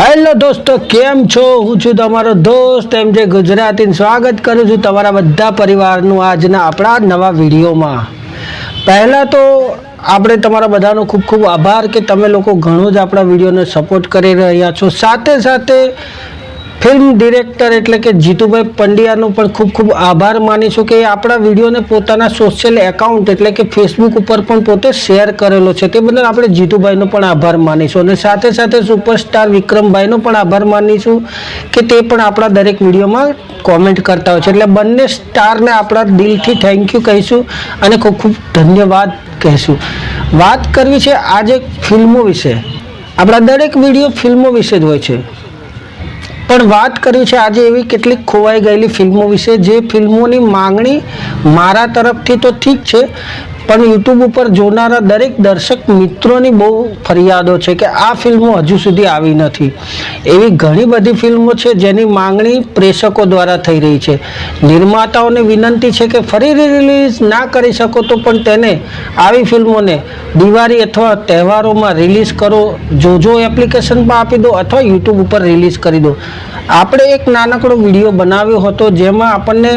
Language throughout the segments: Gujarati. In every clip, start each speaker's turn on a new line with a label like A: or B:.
A: હેલો દોસ્તો, કેમ છો? હું છું તમારો દોસ્ત MJ ગુજરાતી. સ્વાગત કરું છું તમારા બધા પરિવારનું આજના આપણા નવા વિડીયોમાં. પહેલાં તો આપણે તમારા બધાનો ખૂબ ખૂબ આભાર કે તમે લોકો ઘણો જ આપણા વિડીયોને સપોર્ટ કરી રહ્યા છો. સાથે સાથે ફિલ્મ ડિરેક્ટર એટલે કે જીતુભાઈ પંડ્યાનો પણ ખૂબ ખૂબ આભાર માનીશું કે આપણા વિડીયોને પોતાના સોશિયલ એકાઉન્ટ એટલે કે ફેસબુક ઉપર પણ પોતે શેર કરેલો છે. તે બદલ આપણે જીતુભાઈનો પણ આભાર માનીશું અને સાથે સાથે સુપરસ્ટાર વિક્રમભાઈનો પણ આભાર માનીશું કે તે પણ આપણા દરેક વિડીયોમાં કોમેન્ટ કરતા હોય છે. એટલે બંને સ્ટારને આપણા દિલથી થેન્ક યુ કહીશું અને ખૂબ ખૂબ ધન્યવાદ કહીશું. વાત કરવી છે આજે ફિલ્મો વિશે. આપણા દરેક વિડીયો ફિલ્મો વિશે જ હોય છે, પણ વાત કરવી છે આજે એવી કેટલીક ખોવાઈ ગયેલી ફિલ્મો વિશે જે ફિલ્મોની માંગણી મારા તરફથી તો ઠીક છે, પણ યુટ્યુબ ઉપર જોનારા દરેક દર્શક મિત્રોની બહુ ફરિયાદો છે કે આ ફિલ્મો હજુ સુધી આવી નથી. એવી ઘણી બધી ફિલ્મો છે જેની માંગણી પ્રેક્ષકો દ્વારા થઈ રહી છે. નિર્માતાઓને વિનંતી છે કે ફરી રિલીઝ ના કરી શકો તો પણ તેને આવી ફિલ્મોને દિવાળી અથવા તહેવારોમાં રિલીઝ કરો. જોજો એપ્લિકેશનમાં આપી દો અથવા યુટ્યુબ ઉપર રિલીઝ કરી દો. આપણે એક નાનકડો વિડીયો બનાવ્યો હતો જેમાં આપણને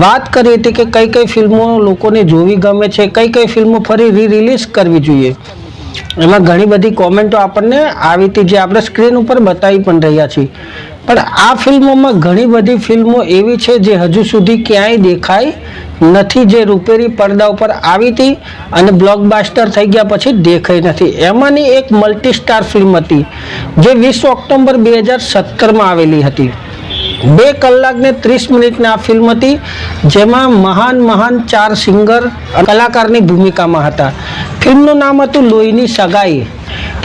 A: વાત કરી હતી કે કઈ કઈ ફિલ્મો લોકોને જોવી ગમે છે, કઈ કઈ ફિલ્મો ફરી રિલીઝ કરવી જોઈએ. એમાં ઘણી બધી કોમેન્ટો આપણને આવી હતી જે આપણે સ્ક્રીન ઉપર બતાવી પણ રહ્યા છીએ. પણ આ ફિલ્મોમાં ઘણી બધી ફિલ્મો એવી છે જે હજુ સુધી ક્યાંય દેખાઈ નથી, જે રૂપેરી પડદા ઉપર આવી હતી અને બ્લોકબસ્ટર થઈ ગયા પછી દેખાઈ નથી. એમાંની એક મલ્ટી સ્ટાર ફિલ્મ હતી જે 20 ઓક્ટોબર 2017માં આવેલી હતી. 2 કલાક ને 30 મિનિટની આ ફિલ્મ હતી જેમાં મહાન 4 સિંગર કલાકારની ભૂમિકામાં હતા. ફિલ્મનું નામ હતું લોહીની સગાઈ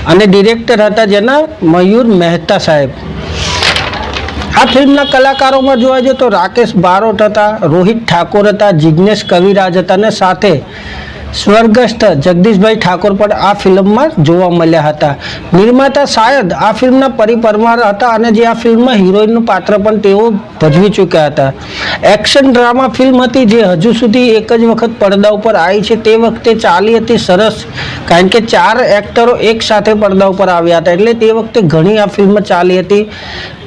A: અને ડિરેક્ટર હતા જેના મયુર મહેતા સાહેબ. આ ફિલ્મના કલાકારોમાં જોવા જઈએ તો રાકેશ બારોટ હતા, રોહિત ઠાકોર હતા, જિગ્નેશ કવિરાજ હતા અને સાથે સ્વર્ગસ્થ જગદીશભાઈ ઠાકોર પણ આ ફિલ્મમાં જોવા મળ્યા હતા. નિર્માતા શાયદ આ ફિલ્મના પરિપરમાર હતા અને જે આ ફિલ્મમાં હિરોઈનનું પાત્ર પણ તેઓ ભજવી ચૂક્યા હતા. એક્શન ડ્રામા ફિલ્મ હતી જે હજુ સુધી એક જ વખત પડદા ઉપર આવી છે. તે વખતે ચાલી હતી સરસ, કારણ કે 4 એક્ટરો એક સાથે પડદા ઉપર આવ્યા હતા, એટલે તે વખતે ઘણી આ ફિલ્મ ચાલી હતી.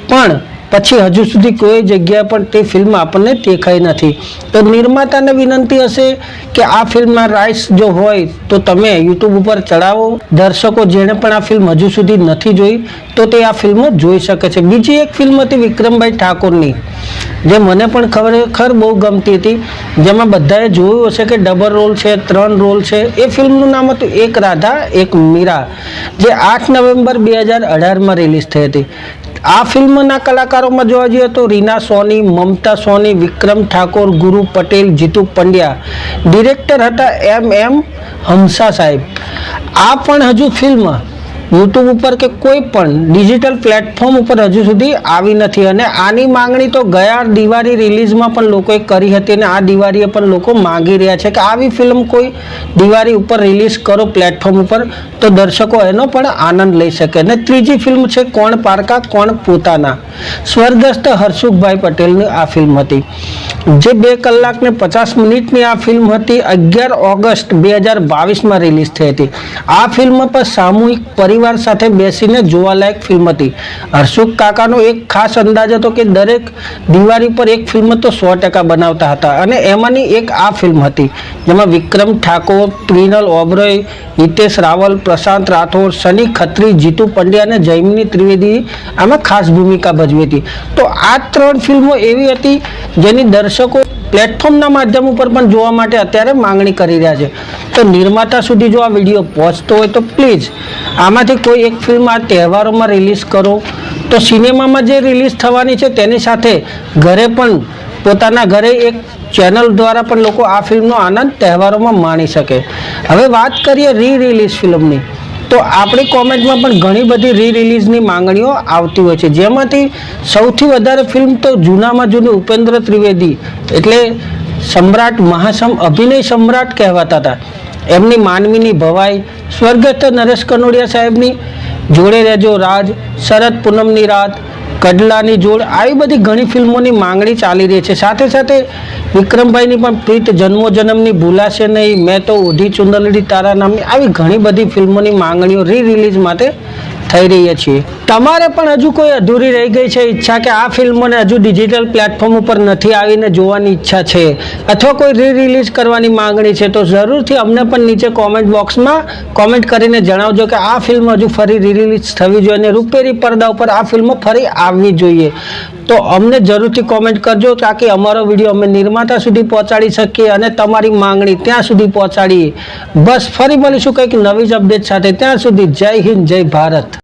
A: પણ પછી હજુ સુધી કોઈ જગ્યાએ પણ તે ફિલ્મ આપણને દેખાઈ નથી. તો નિર્માતાને વિનંતી હશે કે આ ફિલ્મના રાઇટ્સ જો હોય તો તમે યુટ્યુબ ઉપર ચડાવો. દર્શકો જેણે પણ આ ફિલ્મ હજુ સુધી નથી જોઈ તો તે આ ફિલ્મ જોઈ શકે છે. બીજી એક ફિલ્મ હતી વિક્રમભાઈ ઠાકોરની જે મને પણ ખરેખર બહુ ગમતી હતી, જેમાં બધાએ જોયું હશે કે ડબલ રોલ છે, 3 રોલ છે. એ ફિલ્મનું નામ હતું એક રાધા એક મીરા, જે 8 નવેમ્બર 2018માં રિલીઝ થઈ હતી. આ ફિલ્મના કલાકારોમાં જોવા જઈએ તો રીના સોની, મમતા સોની, વિક્રમ ઠાકોર, ગુરુ પટેલ, જીતુ પંડ્યા. ડિરેક્ટર હતા MM હંસા સાહેબ. આ પણ હજુ ફિલ્મ યુટ્યુબ ઉપર કે કોઈ પણ ડિજિટલ પ્લેટફોર્મ ઉપર હજુ સુધી આવી નથી અને આની માંગણી તો ગયા દિવાળી રિલીઝમાં પણ લોકોએ કરી હતી અને આ દિવાળીએ પણ લોકો માંગી રહ્યા છે કે આવી ફિલ્મ કોઈ દિવાળી ઉપર રિલીઝ કરો પ્લેટફોર્મ ઉપર તો દર્શકો એનો પણ આનંદ લઈ શકે. અને ત્રીજી ફિલ્મ છે કોણ પારકા કોણ પોતાના. સ્વર્ગસ્થ હરસુખભાઈ પટેલની આ ફિલ્મ હતી જે 2 કલાક ને 50 મિનિટની આ ફિલ્મ હતી. 11 ઓગસ્ટ 2022માં રિલીઝ થઈ હતી. આ ફિલ્મ પર સામૂહિક પરિવાર સાથે બેસીને જોવાલાયક ફિલ્મ હતી. હર્ષુખ કાકાનો એક ખાસ અંદાજ હતો કે દરેક દિવાળી પર એક ફિલ્મ તો 100% બનાવતા હતા અને એમાંની એક આ ફિલ્મ હતી જેમાં વિક્રમ ઠાકોર, પ્રિનલ ઓબરોય, હિતેશ રાવલ, પ્રશાંત રાઠોડ, સની ખત્રી, જીતુ પંડ્યા અને જયમિની ત્રિવેદી આમાં ખાસ ભૂમિકા ભજવી હતી. તો આ 3 ફિલ્મો એવી હતી જેની દર્શકો પ્લેટફોર્મના માધ્યમ ઉપર પણ જોવા માટે અત્યારે માંગણી કરી રહ્યા છે. તો નિર્માતા સુધી જો આ વિડીયો પહોંચતો હોય તો પ્લીઝ આમાંથી કોઈ એક ફિલ્મ આ તહેવારોમાં રિલીઝ કરો. તો સિનેમામાં જે રિલીઝ થવાની છે તેની સાથે ઘરે પણ પોતાના ઘરે એક ચેનલ દ્વારા પણ લોકો આ ફિલ્મનો આનંદ તહેવારોમાં માણી શકે. હવે વાત કરીએ રિલીઝ ફિલ્મની, તો આપણી કોમેન્ટમાં પણ ઘણી બધી રિલીઝની માંગણીઓ આવતી હોય છે. જેમાંથી સૌથી વધારે ફિલ્મ તો જૂનામાં જૂની ઉપેન્દ્ર ત્રિવેદી એટલે સમ્રાટ અભિનય સમ્રાટ કહેવાતા હતા. એમની માનવીની ભવાઈ, સ્વર્ગસ્થ નરેશ કનોડિયા સાહેબની જોડે રહેજો રાજ, શરદ પૂનમની રાત, કડલાની જોડ, આવી બધી ઘણી ફિલ્મોની માંગણી ચાલી રહી છે. સાથે સાથે વિક્રમભાઈની પણ પ્રીત જન્મો જન્મની ભૂલાશે નહીં, મેં તો ઓઢી ચુંદલડી તારા નામની આવી ઘણી બધી ફિલ્મોની માંગણીઓ રિલીઝ માટે થઈ રહીએ છીએ. તમારે પણ હજુ કોઈ અધૂરી રહી ગઈ છે ઈચ્છા કે આ ફિલ્મોને હજુ ડિજિટલ પ્લેટફોર્મ ઉપર નથી આવીને જોવાની ઈચ્છા છે અથવા કોઈ રિલીઝ કરવાની માંગણી છે, તો જરૂરથી અમને પણ નીચે કોમેન્ટ બોક્સમાં કોમેન્ટ કરીને જણાવજો કે આ ફિલ્મ હજુ ફરી રિલીઝ થવી જોઈએ અને રૂપેરી પડદા ઉપર આ ફિલ્મ ફરી આવવી જોઈએ. તો અમને જરૂરથી કોમેન્ટ કરજો તાકી અમારો વિડીયો અમે નિર્માતા સુધી પહોંચાડી શકીએ અને તમારી માંગણી ત્યાં સુધી પહોંચાડીએ. બસ ફરી મળીશું કંઈક નવી જ અપડેટ સાથે. ત્યાં સુધી જય હિન્દ, જય ભારત.